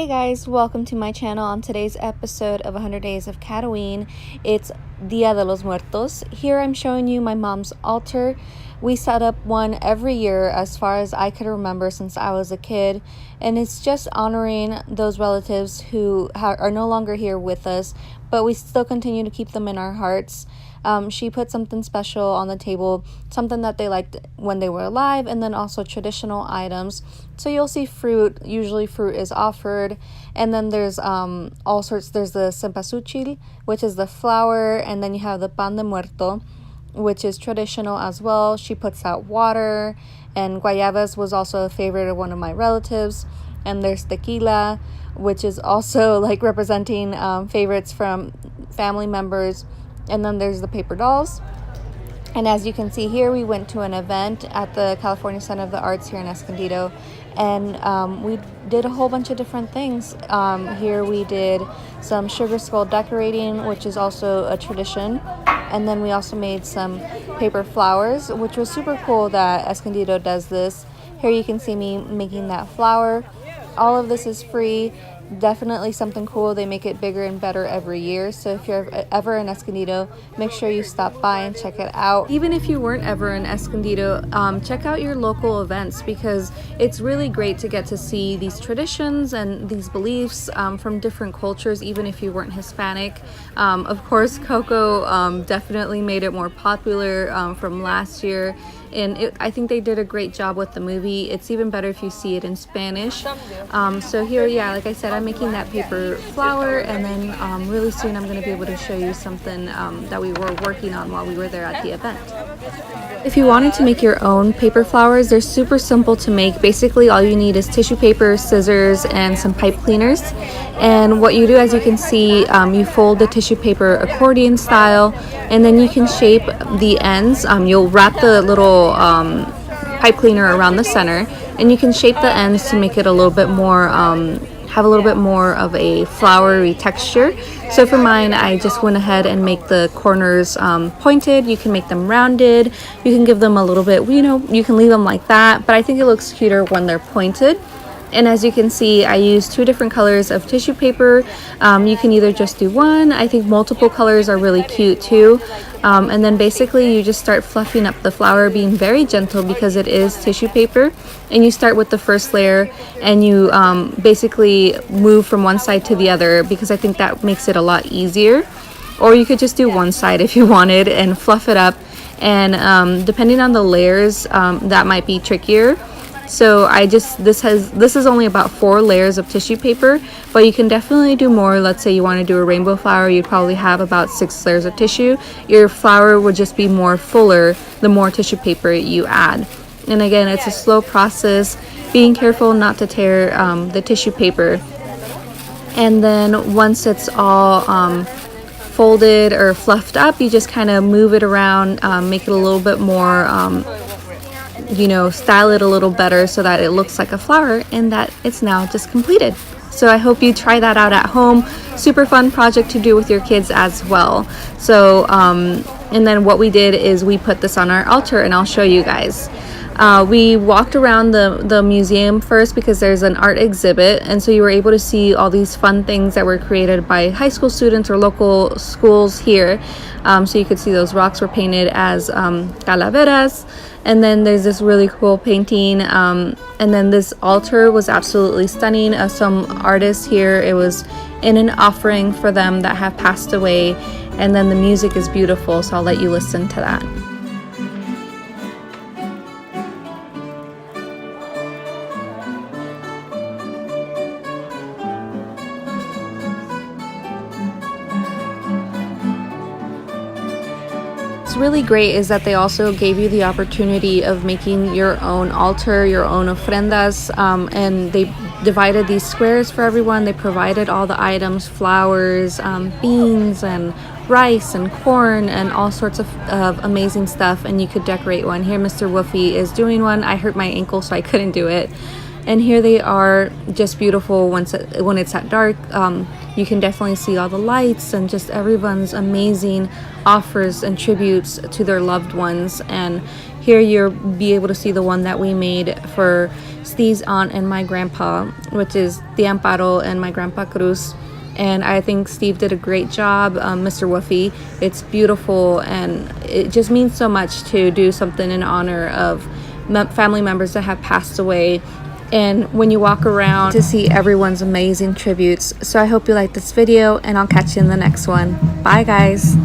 Hey guys, welcome to my channel. On today's episode of 100 Days of Katoween, it's Dia De Los Muertos. Here I'm showing you my mom's altar. We set up one every year as far as I could remember since I was a kid, and it's just honoring those relatives who are no longer here with us, but we still continue to keep them in our hearts. She put something special on the table, something that they liked when they were alive, and then also traditional items. So you'll see fruit. Usually fruit is offered, and then there's all sorts. There's the cempasúchil, which is the flower, and then you have the pan de muerto, which is traditional as well. She puts out water, and guayabas was also a favorite of one of my relatives. And there's tequila, which is also like representing favorites from family members. And then there's the paper dolls. And as you can see here, we went to an event at the California Center of the Arts here in Escondido, and we did a whole bunch of different things. Here we did some sugar skull decorating, which is also a tradition, and then we also made some paper flowers, which was super cool that Escondido does this. Here you can see me making that flower. All of this is free. Definitely something cool. They make it bigger and better every year, so if you're ever in Escondido, make sure you stop by and check it out. Even if you weren't ever in Escondido, check out your local events, because it's really great to get to see these traditions and these beliefs from different cultures, even if you weren't Hispanic. Of course, Coco definitely made it more popular from last year, and I think they did a great job with the movie. It's even better if you see it in Spanish. So here, yeah, like I said, I'm making that paper flower, and then really soon I'm going to be able to show you something that we were working on while we were there at the event. If you wanted to make your own paper flowers, they're super simple to make. Basically, all you need is tissue paper, scissors, and some pipe cleaners. And what you do, as you can see, you fold the tissue paper accordion style, and then you can shape the ends. You'll wrap the little pipe cleaner around the center, and you can shape the ends to make it a little bit more have a little bit more of a flowery texture. So for mine, I just went ahead and make the corners pointed. You can make them rounded. You can give them a little bit, you can leave them like that, but I think it looks cuter when they're pointed. And as you can see, I used two different colors of tissue paper. You can either just do one. I think multiple colors are really cute too. And then basically you just start fluffing up the flower, being very gentle because it is tissue paper. And you start with the first layer, and you basically move from one side to the other, because I think that makes it a lot easier. Or you could just do one side if you wanted and fluff it up. And depending on the layers, that might be trickier. So this is only about 4 layers of tissue paper, but you can definitely do more. Let's say you want to do a rainbow flower, you'd probably have about 6 layers of tissue. Your flower would just be more fuller the more tissue paper you add. And again, it's a slow process, being careful not to tear the tissue paper. And then once it's all folded or fluffed up, you just kind of move it around, make it a little bit more style it a little better so that it looks like a flower, and that it's now just completed. So I hope you try that out at home. Super fun project to do with your kids as well. So and then what we did is we put this on our altar, and I'll show you guys. We walked around the museum first because there's an art exhibit, and so you were able to see all these fun things that were created by high school students or local schools here. So you could see those rocks were painted as calaveras, and then there's this really cool painting, and then this altar was absolutely stunning. Some artists here, it was in an offering for them that have passed away, and then the music is beautiful, so I'll let you listen to that. What's really great is that they also gave you the opportunity of making your own altar, your own ofrendas, and they divided these squares for everyone. They provided all the items, flowers, beans, and rice, and corn, and all sorts of amazing stuff, and you could decorate one. Here Mr. Woofy is doing one. I hurt my ankle, so I couldn't do it. And here they are, just beautiful when it's at dark. You can definitely see all the lights and just everyone's amazing offers and tributes to their loved ones. And here you'll be able to see the one that we made for Steve's aunt and my grandpa, which is the Amparo and my grandpa Cruz. And I think Steve did a great job, Mr. Woofy. It's beautiful, and it just means so much to do something in honor of family members that have passed away. And when you walk around to see everyone's amazing tributes. So I hope you like this video, and I'll catch you in the next one. Bye guys.